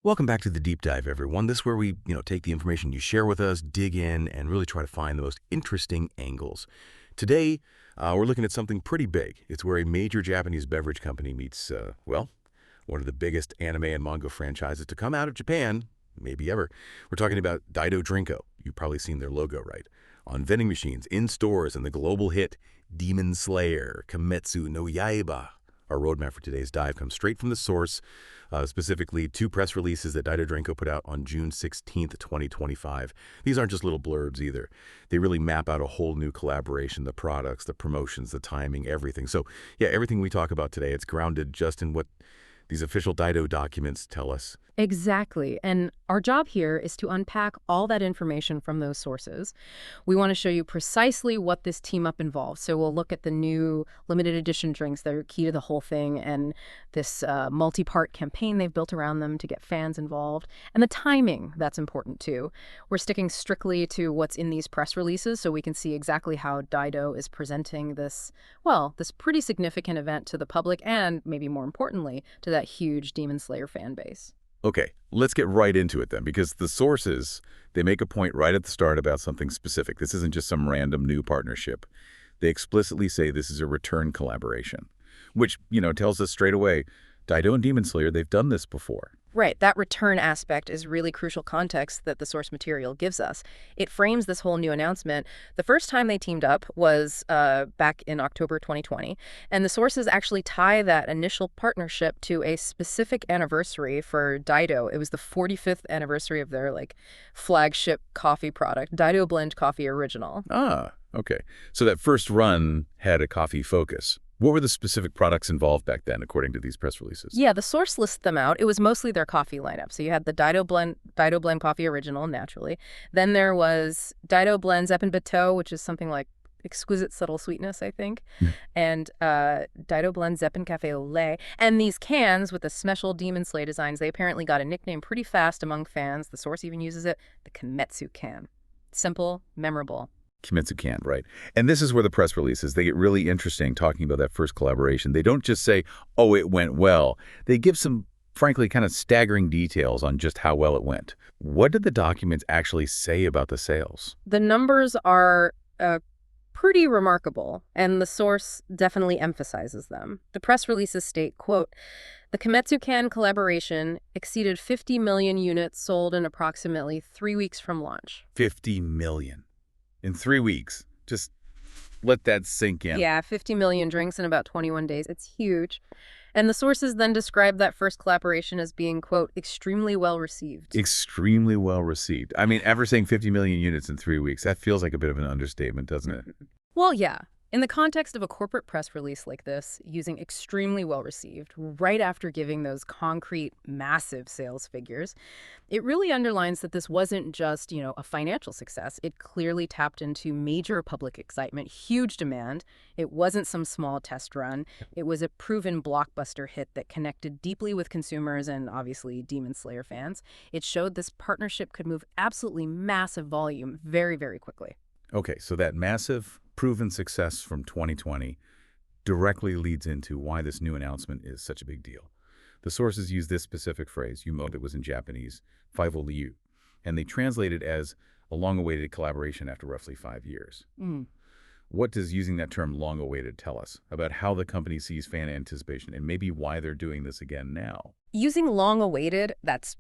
Welcome back to the deep dive, everyone. This is where we, take the information you share with us, dig in, and really try to find the most interesting angles. Today, we're looking at something pretty big. It's where a major Japanese beverage company meets, one of the biggest anime and manga franchises to come out of Japan, maybe ever. We're talking about DyDo Drinco. You've probably seen their logo, right? On vending machines, in stores, and the global hit Demon Slayer, Kimetsu no Yaiba. Our roadmap for today's dive comes straight from the source, specifically two press releases that DyDo Drinco put out on June 16th, 2025. These aren't just little blurbs either. They really map out a whole new collaboration, the products, the promotions, the timing, everything. So yeah, everything we talk about today, it's grounded just in what these official DyDo documents tell us. Exactly. And our job here is to unpack all that information from those sources. We want to show you precisely what this team up involves. So we'll look at the new limited edition drinks that are key to the whole thing and this multi-part campaign they've built around them to get fans involved. And the timing, that's important too. We're sticking strictly to what's in these press releases so we can see exactly how DyDo is presenting this pretty significant event to the public and, maybe more importantly, to that huge Demon Slayer fan base. Okay, let's get right into it then, because the sources, they make a point right at the start about something specific. This isn't just some random new partnership. They explicitly say this is a return collaboration, which, tells us straight away, DyDo and Demon Slayer, they've done this before. Right, that return aspect is really crucial context that the source material gives us. It frames this whole new announcement. The first time they teamed up was back in October 2020, and the sources actually tie that initial partnership to a specific anniversary for DyDo. It was the 45th anniversary of their flagship coffee product, DyDo Blend Coffee Original. Ah, okay. So that first run had a coffee focus. What were the specific products involved back then, according to these press releases? Yeah, the source lists them out. It was mostly their coffee lineup. So you had the DyDo Blend Coffee Original, naturally. Then there was DyDo Blend Zeppen Bateau, which is something like exquisite subtle sweetness, I think, and DyDo Blend Zeppen Cafe au lait. And these cans with the special Demon Slayer designs, they apparently got a nickname pretty fast among fans. The source even uses it, the Kimetsu Can. Simple, memorable. Kimetsu Can, right. And this is where the press releases, they get really interesting talking about that first collaboration. They don't just say, oh, it went well. They give some, frankly, kind of staggering details on just how well it went. What did the documents actually say about the sales? The numbers are pretty remarkable, and the source definitely emphasizes them. The press releases state, quote, the Kimetsu Can collaboration exceeded 50 million units sold in approximately 3 weeks from launch. 50 million. In 3 weeks. Just let that sink in. Yeah, 50 million drinks in about 21 days. It's huge. And the sources then describe that first collaboration as being, quote, extremely well received. Extremely well received. I mean, ever saying 50 million units in 3 weeks, that feels like a bit of an understatement, doesn't it? Well, yeah. In the context of a corporate press release like this, using extremely well received right after giving those concrete, massive sales figures, it really underlines that this wasn't just, a financial success. It clearly tapped into major public excitement, huge demand. It wasn't some small test run. It was a proven blockbuster hit that connected deeply with consumers and obviously Demon Slayer fans. It showed this partnership could move absolutely massive volume very, very quickly. Okay, so that massive proven success from 2020 directly leads into why this new announcement is such a big deal. The sources use this specific phrase, yumo, that was in Japanese, faivo liu, and they translate it as a long-awaited collaboration after roughly 5 years. What does using that term long-awaited tell us about how the company sees fan anticipation and maybe why they're doing this again now? Using long-awaited, that's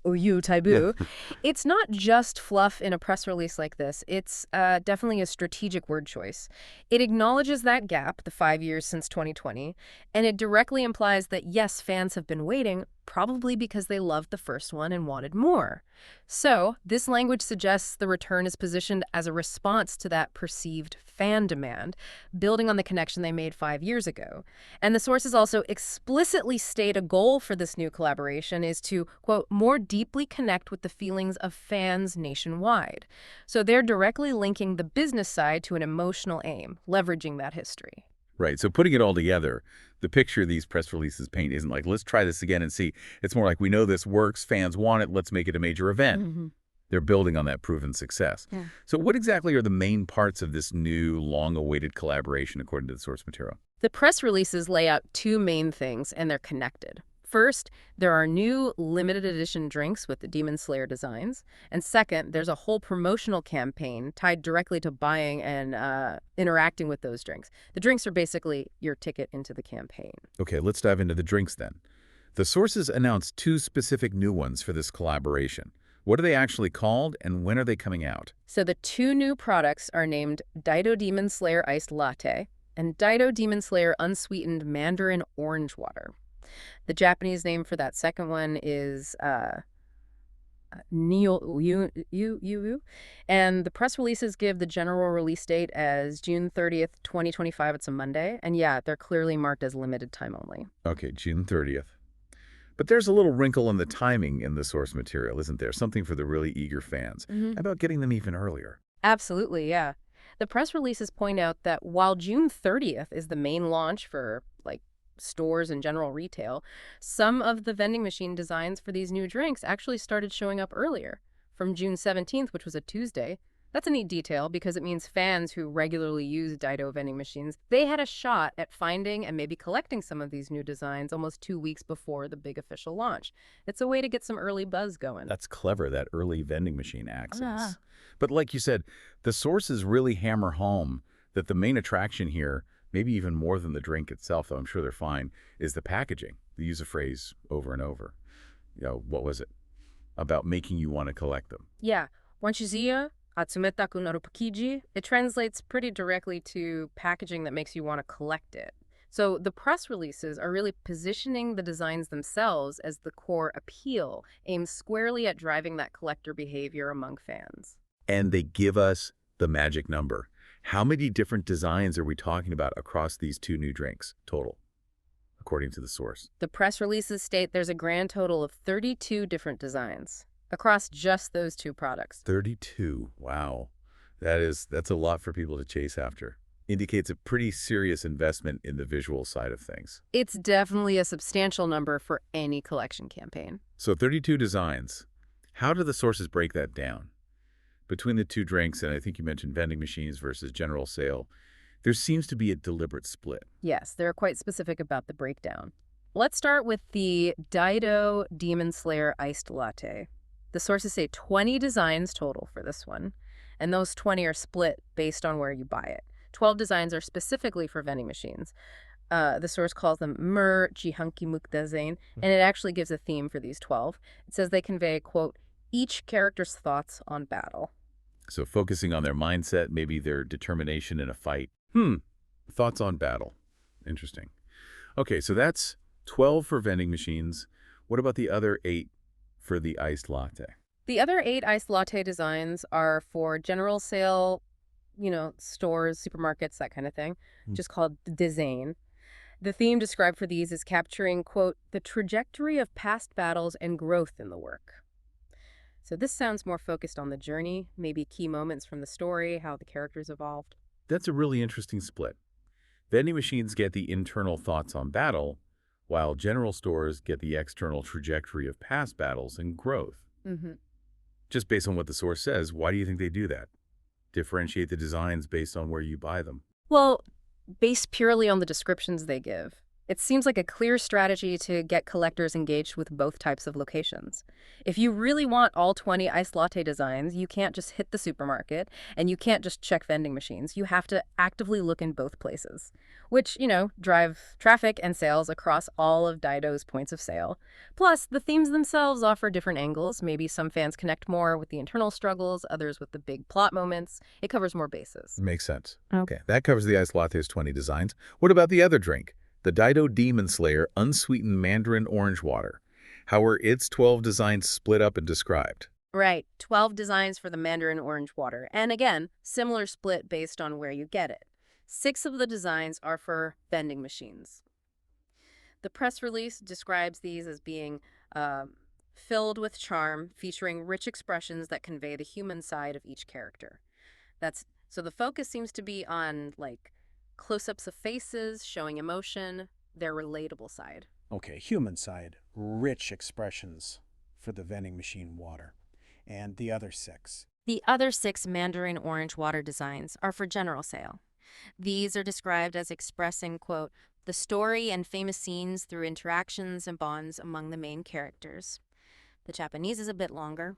Oyu Taibu. It's not just fluff in a press release like this. It's definitely a strategic word choice. It acknowledges that gap, the 5 years since 2020, and it directly implies that, yes, fans have been waiting, probably because they loved the first one and wanted more. So this language suggests the return is positioned as a response to that perceived fan demand, building on the connection they made 5 years ago. And the sources also explicitly state a goal for this new collaboration is to, quote, more deeply connect with the feelings of fans nationwide. So they're directly linking the business side to an emotional aim, leveraging that history. Right. So putting it all together, the picture these press releases paint isn't like, let's try this again and see. It's more like, we know this works, fans want it, let's make it a major event. They're building on that proven success. Yeah. So what exactly are the main parts of this new, long-awaited collaboration, according to the source material? The press releases lay out two main things, and they're connected. First, there are new limited edition drinks with the Demon Slayer designs. And second, there's a whole promotional campaign tied directly to buying and interacting with those drinks. The drinks are basically your ticket into the campaign. Okay, let's dive into the drinks then. The sources announced 2 specific new ones for this collaboration. What are they actually called, and when are they coming out? So the 2 new products are named DyDo Demon Slayer Iced Latte and DyDo Demon Slayer Unsweetened Mandarin Orange Water. The Japanese name for that second one is Nio, and the press releases give the general release date as June 30th, 2025. It's a Monday, and yeah, they're clearly marked as limited time only. Okay, June 30th. But there's a little wrinkle in the timing in the source material, isn't there? Something for the really eager fans. How about getting them even earlier? Absolutely, yeah. The press releases point out that while June 30th is the main launch for, stores and general retail, some of the vending machine designs for these new drinks actually started showing up earlier, from June 17th, which was a Tuesday. That's a neat detail because it means fans who regularly use DyDo vending machines, they had a shot at finding and maybe collecting some of these new designs almost 2 weeks before the big official launch. It's a way to get some early buzz going. That's clever, that early vending machine access. But like you said, the sources really hammer home that the main attraction here, maybe even more than the drink itself, though I'm sure they're fine, is the packaging. They use a phrase over and over. What was it? About making you want to collect them. Yeah. Wanshizuya atsumetaku naru pakiji. It translates pretty directly to packaging that makes you want to collect it. So the press releases are really positioning the designs themselves as the core appeal, aimed squarely at driving that collector behavior among fans. And they give us the magic number. How many different designs are we talking about across these 2 new drinks total, according to the source? The press releases state there's a grand total of 32 different designs across just those 2 products. 32. Wow. That's a lot for people to chase after. Indicates a pretty serious investment in the visual side of things. It's definitely a substantial number for any collection campaign. So 32 designs. How do the sources break that down? Between the 2 drinks, and I think you mentioned vending machines versus general sale, there seems to be a deliberate split. Yes, they're quite specific about the breakdown. Let's start with the DyDo Demon Slayer Iced Latte. The sources say 20 designs total for this one, and those 20 are split based on where you buy it. 12 designs are specifically for vending machines. The source calls them Mer Jihanki Mukdazain, and it actually gives a theme for these 12. It says they convey, quote, each character's thoughts on battle. So focusing on their mindset, maybe their determination in a fight. Thoughts on battle. Interesting. Okay, so that's 12 for vending machines. What about the other 8 for the iced latte? The other 8 iced latte designs are for general sale, stores, supermarkets, that kind of thing, just called design. The theme described for these is capturing, quote, the trajectory of past battles and growth in the work. So this sounds more focused on the journey, maybe key moments from the story, how the characters evolved. That's a really interesting split. Vending machines get the internal thoughts on battle, while general stores get the external trajectory of past battles and growth. Just based on what the source says, why do you think they do that? Differentiate the designs based on where you buy them. Well, based purely on the descriptions they give. It seems like a clear strategy to get collectors engaged with both types of locations. If you really want all 20 iced latte designs, you can't just hit the supermarket, and you can't just check vending machines. You have to actively look in both places, which, drive traffic and sales across all of DyDo's points of sale. Plus, the themes themselves offer different angles. Maybe some fans connect more with the internal struggles, others with the big plot moments. It covers more bases. Makes sense. Okay, that covers the iced latte's 20 designs. What about the other drink? The DyDo Demon Slayer Unsweetened Mandarin Orange Water. How are its 12 designs split up and described? Right, 12 designs for the Mandarin Orange Water. And again, similar split based on where you get it. 6 of the designs are for vending machines. The press release describes these as being filled with charm, featuring rich expressions that convey the human side of each character. So the focus seems to be on, close-ups of faces, showing emotion, their relatable side. Okay, human side, rich expressions for the vending machine water. And the other 6? The other 6 Mandarin Orange Water designs are for general sale. These are described as expressing, quote, the story and famous scenes through interactions and bonds among the main characters. The Japanese is a bit longer.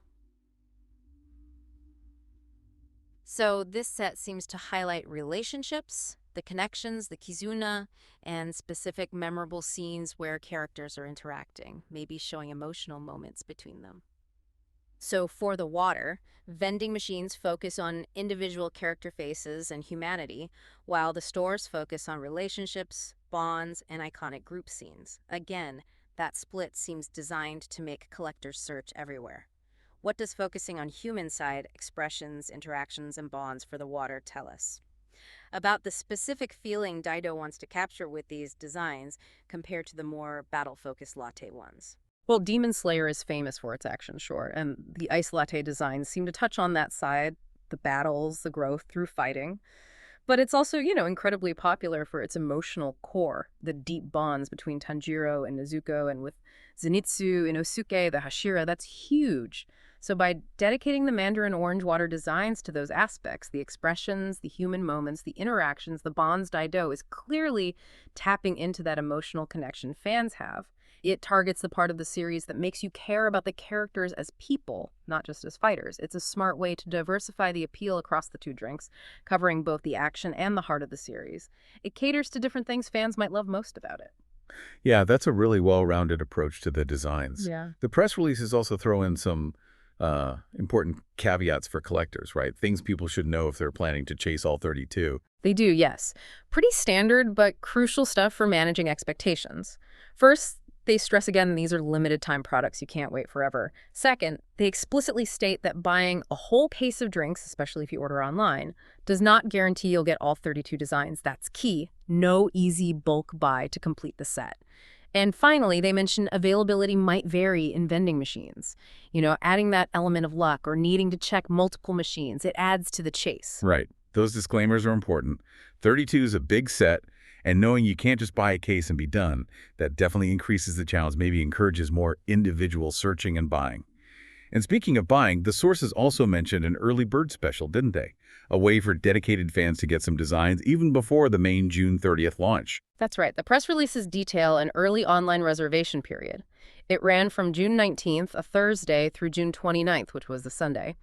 So this set seems to highlight relationships, the connections, the kizuna, and specific memorable scenes where characters are interacting, maybe showing emotional moments between them. So for the water, vending machines focus on individual character faces and humanity, while the stores focus on relationships, bonds, and iconic group scenes. Again, that split seems designed to make collectors search everywhere. What does focusing on human side, expressions, interactions, and bonds for the water tell us about the specific feeling DyDo wants to capture with these designs compared to the more battle-focused latte ones? Well, Demon Slayer is famous for its action, sure, and the Ice Latte designs seem to touch on that side, the battles, the growth through fighting. But it's also, incredibly popular for its emotional core, the deep bonds between Tanjiro and Nezuko, and with Zenitsu, Inosuke, the Hashira, that's huge. So by dedicating the Mandarin orange water designs to those aspects, the expressions, the human moments, the interactions, the bonds, DyDo is clearly tapping into that emotional connection fans have. It targets the part of the series that makes you care about the characters as people, not just as fighters. It's a smart way to diversify the appeal across the two drinks, covering both the action and the heart of the series. It caters to different things fans might love most about it. Yeah, that's a really well-rounded approach to the designs. Yeah. The press releases also throw in some important caveats for collectors, right? Things people should know if they're planning to chase all 32. They do, yes. Pretty standard but crucial stuff for managing expectations. First, they stress again these are limited time products. You can't wait forever. Second, they explicitly state that buying a whole case of drinks, especially if you order online, does not guarantee you'll get all 32 designs. That's key. No easy bulk buy to complete the set. And finally, they mention availability might vary in vending machines. Adding that element of luck or needing to check multiple machines, it adds to the chase. Right. Those disclaimers are important. 32 is a big set, and knowing you can't just buy a case and be done, that definitely increases the challenge, maybe encourages more individual searching and buying. And speaking of buying, the sources also mentioned an early bird special, didn't they? A way for dedicated fans to get some designs even before the main June 30th launch. That's right. The press releases detail an early online reservation period. It ran from June 19th, a Thursday, through June 29th, which was the Sunday.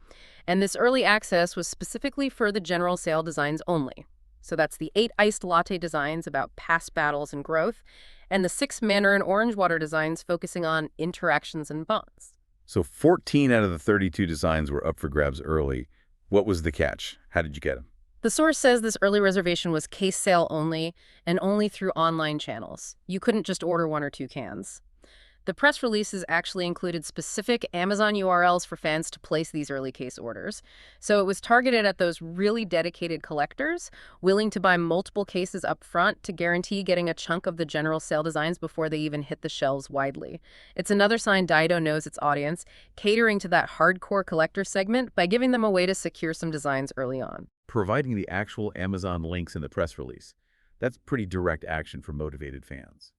And this early access was specifically for the general sale designs only. So that's the 8 iced latte designs about past battles and growth, and the 6 Mandarin orange water designs focusing on interactions and bonds. So 14 out of the 32 designs were up for grabs early. What was the catch? How did you get them? The source says this early reservation was case sale only and only through online channels. You couldn't just order 1 or 2 cans. The press releases actually included specific Amazon URLs for fans to place these early case orders. So it was targeted at those really dedicated collectors, willing to buy multiple cases up front to guarantee getting a chunk of the general sale designs before they even hit the shelves widely. It's another sign DyDo knows its audience, catering to that hardcore collector segment by giving them a way to secure some designs early on. Providing the actual Amazon links in the press release. That's pretty direct action for motivated fans.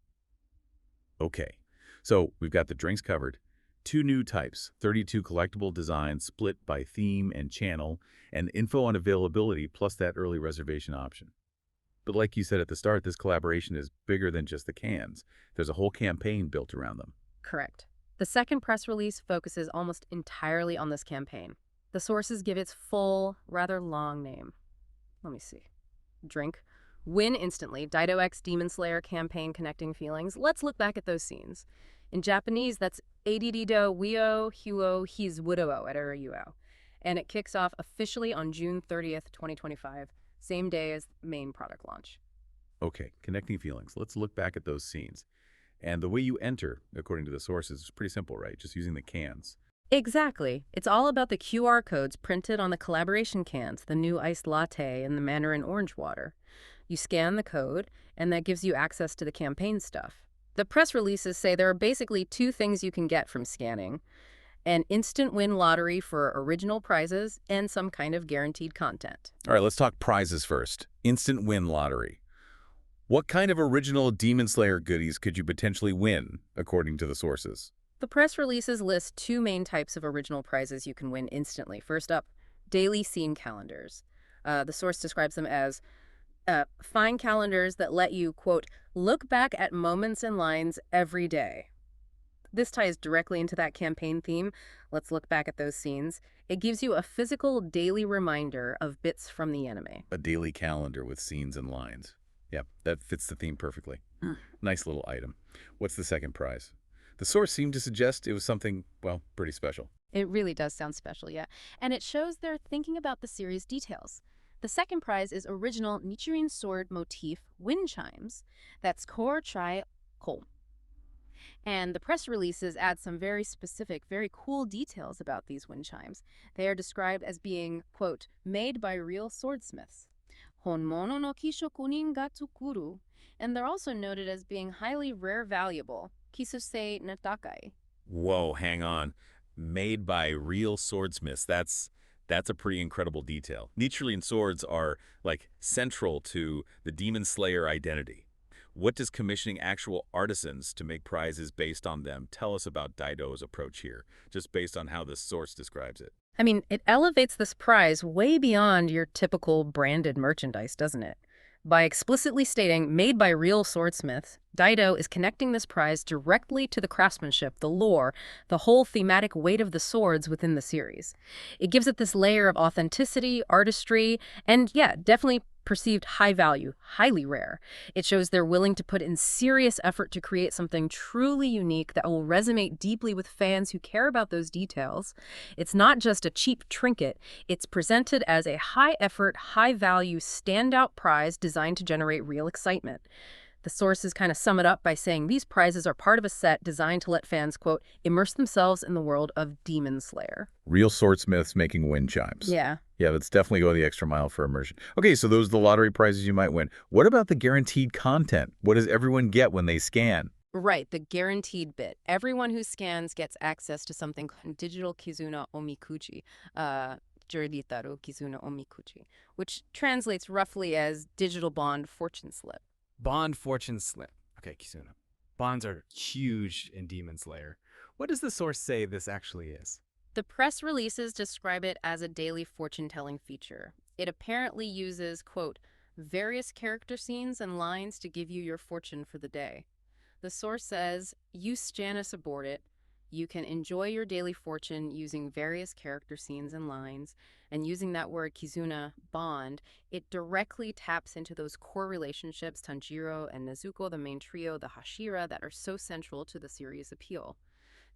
Okay. So we've got the drinks covered, 2 new types, 32 collectible designs split by theme and channel, and info on availability plus that early reservation option. But like you said at the start, this collaboration is bigger than just the cans. There's a whole campaign built around them. Correct. The second press release focuses almost entirely on this campaign. The sources give its full, rather long name. Let me see. Drink. Win instantly. DyDo X Demon Slayer campaign connecting feelings. Let's look back at those scenes. In Japanese, that's Adidido Wio Huo His Wudo at Urayuo. And it kicks off officially on June 30th, 2025, same day as main product launch. Okay, connecting feelings. Let's look back at those scenes. And the way you enter, according to the sources, is pretty simple, right? Just using the cans. Exactly. It's all about the QR codes printed on the collaboration cans, the new iced latte and the Mandarin orange water. You scan the code, and that gives you access to the campaign stuff. The press releases say there are basically 2 things you can get from scanning: an instant win lottery for original prizes and some kind of guaranteed content. All right, let's talk prizes first. Instant win lottery. What kind of original Demon Slayer goodies could you potentially win, according to the sources? The press releases list 2 main types of original prizes you can win instantly. First up, daily scene calendars. The source describes them as Find calendars that let you, quote, look back at moments and lines every day. This ties directly into that campaign theme. Let's look back at those scenes. It gives you a physical daily reminder of bits from the anime. A daily calendar with scenes and lines. Yep, that fits the theme perfectly. Nice little item. What's the second prize? The source seemed to suggest it was something, well, pretty special. It really does sound special, yeah. And it shows they're thinking about the series details. The second prize is original Nichirin sword motif wind chimes. That's core tri kol. And the press releases add some very specific, very cool details about these wind chimes. They are described as being, quote, made by real swordsmiths. Honmono no kishokunin ga tsukuru. And they're also noted as being highly rare valuable. Kisusei natakai. Whoa, hang on. Made by real swordsmiths. That's a pretty incredible detail. Nichirin swords are, like, central to the Demon Slayer identity. What does commissioning actual artisans to make prizes based on them tell us about DyDo's approach here, just based on how the source describes it? I mean, it elevates this prize way beyond your typical branded merchandise, doesn't it? By explicitly stating, made by real swordsmiths, DyDo is connecting this prize directly to the craftsmanship, the lore, the whole thematic weight of the swords within the series. It gives it this layer of authenticity, artistry, and yeah, definitely perceived high value, highly rare. It shows they're willing to put in serious effort to create something truly unique that will resonate deeply with fans who care about those details. It's not just a cheap trinket, it's presented as a high-effort, high-value, standout prize designed to generate real excitement. The sources kind of sum it up by saying these prizes are part of a set designed to let fans, quote, immerse themselves in the world of Demon Slayer. Real swordsmiths making wind chimes. Yeah. Yeah, let's definitely go the extra mile for immersion. Okay, so those are the lottery prizes you might win. What about the guaranteed content? What does everyone get when they scan? Right, the guaranteed bit. Everyone who scans gets access to something called Digital Kizuna Omikuji, Juritaru Kizuna Omikuji, which translates roughly as digital bond fortune slip. Bond fortune slip. Okay, Kizuna. Bonds are huge in Demon Slayer. What does the source say this actually is? The press releases describe it as a daily fortune-telling feature. It apparently uses, quote, various character scenes and lines to give you your fortune for the day. The source says, use Janus aboard it. You can enjoy your daily fortune using various character scenes and lines, and using that word Kizuna, bond, it directly taps into those core relationships, Tanjiro and Nezuko, the main trio, the Hashira, that are so central to the series' appeal.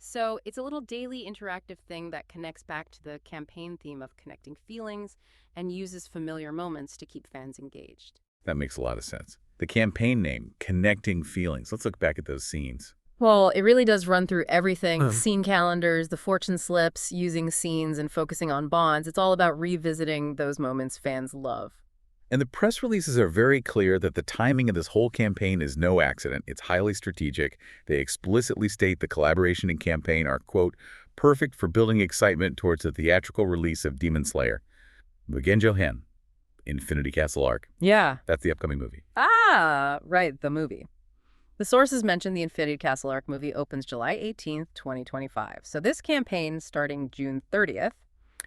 So it's a little daily interactive thing that connects back to the campaign theme of connecting feelings and uses familiar moments to keep fans engaged. That makes a lot of sense. The campaign name, Connecting Feelings. Let's look back at those scenes. Well, it really does run through everything. Scene calendars, the fortune slips, using scenes and focusing on bonds. It's all about revisiting those moments fans love. And the press releases are very clear that the timing of this whole campaign is no accident. It's highly strategic. They explicitly state the collaboration and campaign are, quote, perfect for building excitement towards the theatrical release of Demon Slayer. Mugenjo Infinity Castle Arc. Yeah. That's the upcoming movie. Ah, right, the movie. The sources mentioned the Infinity Castle Arc movie opens July 18th, 2025. So this campaign starting June 30th.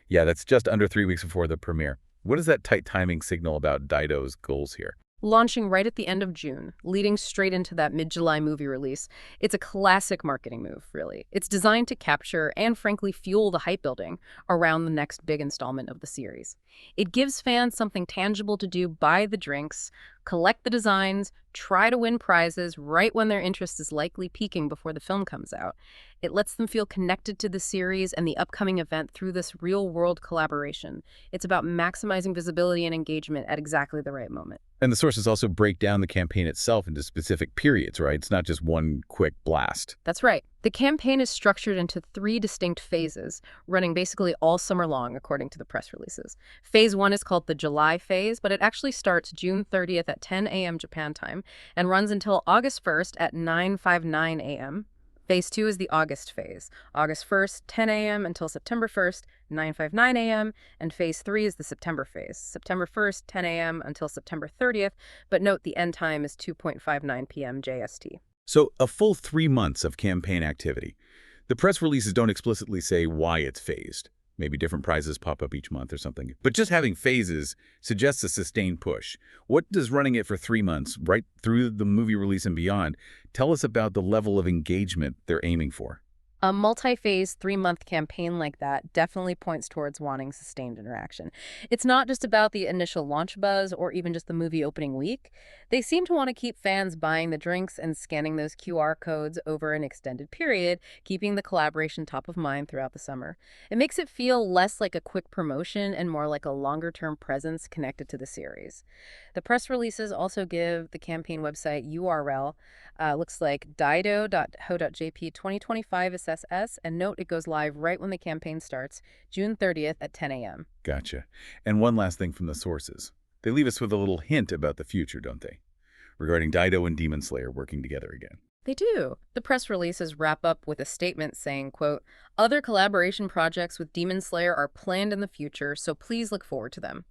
Yeah, that's just under 3 weeks before the premiere. What is that tight timing signal about DyDo's goals here? Launching right at the end of June, leading straight into that mid-July movie release. It's a classic marketing move, really. It's designed to capture and, frankly, fuel the hype building around the next big installment of the series. It gives fans something tangible to do, buy the drinks, collect the designs, try to win prizes right when their interest is likely peaking before the film comes out. It lets them feel connected to the series and the upcoming event through this real-world collaboration. It's about maximizing visibility and engagement at exactly the right moment. And the sources also break down the campaign itself into specific periods, right? It's not just one quick blast. That's right. The campaign is structured into 3 distinct phases, running basically all summer long, according to the press releases. Phase 1 is called the July phase, but it actually starts June 30th at 10 a.m. Japan time and runs until August 1st at 9:59 a.m. Phase 2 is the August phase. August 1st, 10 a.m. until September 1st, 9:59 a.m. And Phase 3 is the September phase. September 1st, 10 a.m. until September 30th, but note the end time is 2:59 p.m. JST. So a full 3 months of campaign activity. The press releases don't explicitly say why it's phased. Maybe different prizes pop up each month or something. But just having phases suggests a sustained push. What does running it for 3 months, right through the movie release and beyond, tell us about the level of engagement they're aiming for? A multi-phase 3-month campaign like that definitely points towards wanting sustained interaction. It's not just about the initial launch buzz or even just the movie opening week. They seem to want to keep fans buying the drinks and scanning those QR codes over an extended period, keeping the collaboration top of mind throughout the summer. It makes it feel less like a quick promotion and more like a longer-term presence connected to the series. The press releases also give the campaign website URL. Looks like DyDo.ho.jp 2025 SSS, and note it goes live right when the campaign starts, June 30th at 10 a.m. Gotcha. And one last thing from the sources. They leave us with a little hint about the future, don't they? Regarding DyDo and Demon Slayer working together again. They do. The press releases wrap up with a statement saying, quote, "Other collaboration projects with Demon Slayer are planned in the future, so please look forward to them."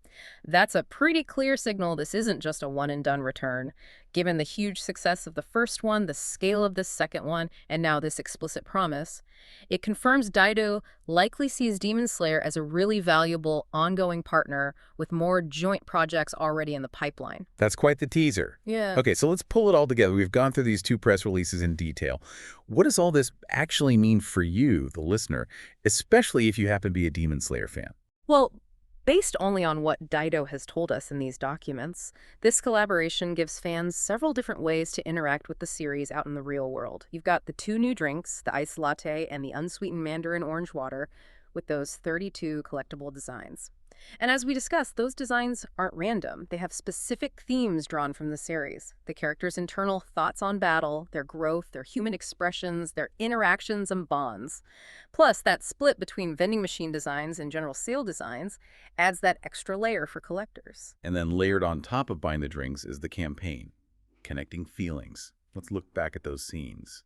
That's a pretty clear signal this isn't just a one-and-done return. Given the huge success of the first one, the scale of this second one, and now this explicit promise, it confirms DyDo likely sees Demon Slayer as a really valuable ongoing partner with more joint projects already in the pipeline. That's quite the teaser. Yeah. Okay, so let's pull it all together. We've gone through these 2 press releases in detail. What does all this actually mean for you, the listener, especially if you happen to be a Demon Slayer fan? Well, based only on what DyDo has told us in these documents, this collaboration gives fans several different ways to interact with the series out in the real world. You've got the 2 new drinks, the iced latte and the unsweetened Mandarin orange water, with those 32 collectible designs. And as we discussed, those designs aren't random. They have specific themes drawn from the series. The characters' internal thoughts on battle, their growth, their human expressions, their interactions and bonds. Plus, that split between vending machine designs and general sale designs adds that extra layer for collectors. And then layered on top of buying the drinks is the campaign, connecting feelings. Let's look back at those scenes.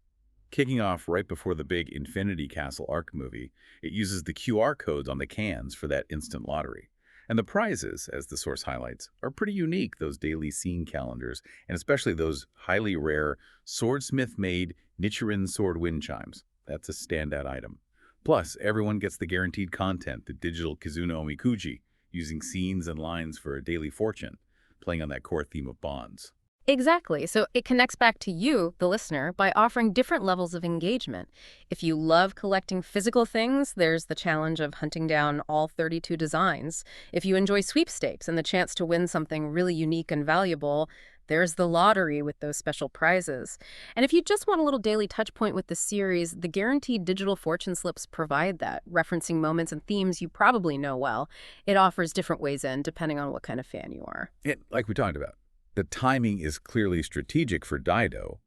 Kicking off right before the big Infinity Castle Arc movie, it uses the QR codes on the cans for that instant lottery. And the prizes, as the source highlights, are pretty unique, those daily scene calendars, and especially those highly rare swordsmith-made Nichirin sword wind chimes. That's a standout item. Plus, everyone gets the guaranteed content, the Digital Kizuna Omikuji, using scenes and lines for a daily fortune, playing on that core theme of bonds. Exactly. So it connects back to you, the listener, by offering different levels of engagement. If you love collecting physical things, there's the challenge of hunting down all 32 designs. If you enjoy sweepstakes and the chance to win something really unique and valuable, there's the lottery with those special prizes. And if you just want a little daily touch point with the series, the guaranteed digital fortune slips provide that, referencing moments and themes you probably know well. It offers different ways in, depending on what kind of fan you are. Like we talked about. The timing is clearly strategic for DyDo,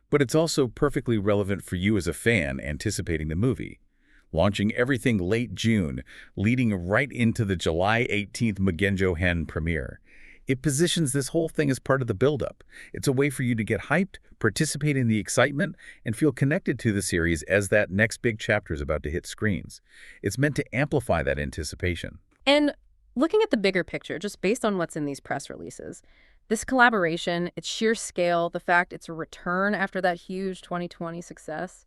but it's also perfectly relevant for you as a fan anticipating the movie. Launching everything late June, leading right into the July 18th Mugenjo premiere. It positions this whole thing as part of the build-up. It's a way for you to get hyped, participate in the excitement, and feel connected to the series as that next big chapter is about to hit screens. It's meant to amplify that anticipation. And looking at the bigger picture, just based on what's in these press releases, this collaboration, its sheer scale, the fact it's a return after that huge 2020 success,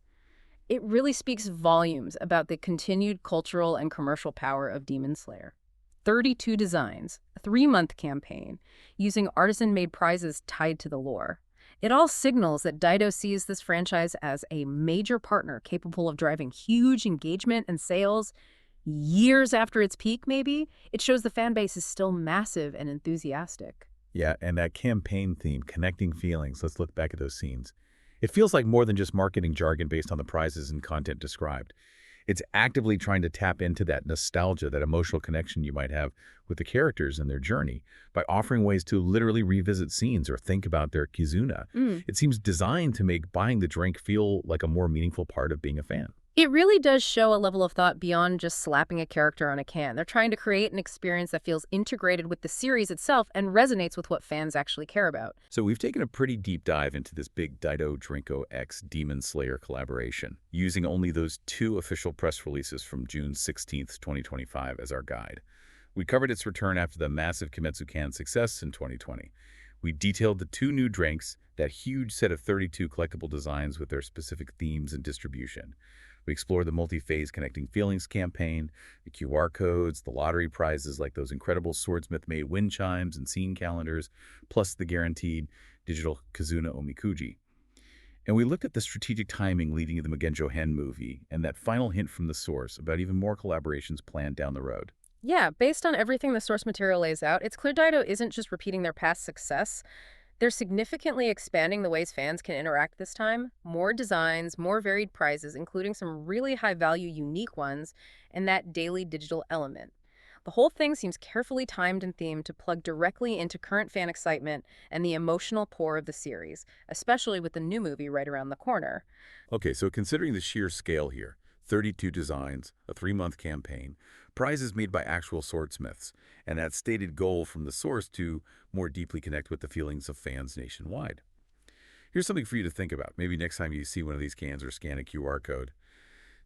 it really speaks volumes about the continued cultural and commercial power of Demon Slayer. 32 designs, a 3-month campaign, using artisan-made prizes tied to the lore. It all signals that DyDo sees this franchise as a major partner capable of driving huge engagement and sales years after its peak, maybe. It shows the fan base is still massive and enthusiastic. Yeah, and that campaign theme, connecting feelings, let's look back at those scenes. It feels like more than just marketing jargon based on the prizes and content described. It's actively trying to tap into that nostalgia, that emotional connection you might have with the characters and their journey by offering ways to literally revisit scenes or think about their Kizuna. It seems designed to make buying the drink feel like a more meaningful part of being a fan. It really does show a level of thought beyond just slapping a character on a can. They're trying to create an experience that feels integrated with the series itself and resonates with what fans actually care about. So we've taken a pretty deep dive into this big DyDo Drinco X Demon Slayer collaboration, using only those 2 official press releases from June 16th, 2025 as our guide. We covered its return after the massive Kimetsu Cans success in 2020. We detailed the 2 new drinks, that huge set of 32 collectible designs with their specific themes and distribution. We explore the multi-phase Connecting Feelings campaign, the QR codes, the lottery prizes like those incredible swordsmith-made wind chimes and scene calendars, plus the guaranteed Digital Kizuna Omikuji. And we looked at the strategic timing leading to the Mugenjo Hen movie and that final hint from the source about even more collaborations planned down the road. Yeah, based on everything the source material lays out, it's clear DyDo isn't just repeating their past success. They're significantly expanding the ways fans can interact this time. More designs, more varied prizes, including some really high-value, unique ones, and that daily digital element. The whole thing seems carefully timed and themed to plug directly into current fan excitement and the emotional core of the series, especially with the new movie right around the corner. Okay, so considering the sheer scale here, 32 designs, a 3-month campaign, prizes made by actual swordsmiths, and that stated goal from the source to more deeply connect with the feelings of fans nationwide. Here's something for you to think about, maybe next time you see one of these cans or scan a QR code.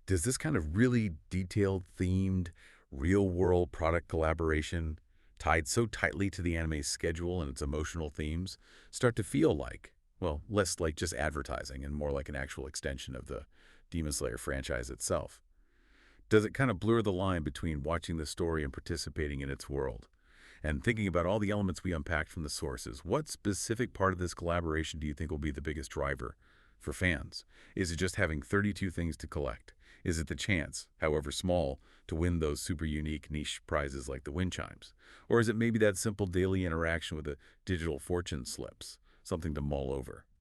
Does this kind of really detailed, themed, real-world product collaboration, tied so tightly to the anime's schedule and its emotional themes, start to feel like, well, less like just advertising and more like an actual extension of the Demon Slayer franchise itself? Does it kind of blur the line between watching the story and participating in its world? And thinking about all the elements we unpacked from the sources, what specific part of this collaboration do you think will be the biggest driver for fans? Is it just having 32 things to collect? Is it the chance, however small, to win those super unique niche prizes like the wind chimes? Or is it maybe that simple daily interaction with the digital fortune slips, something to mull over?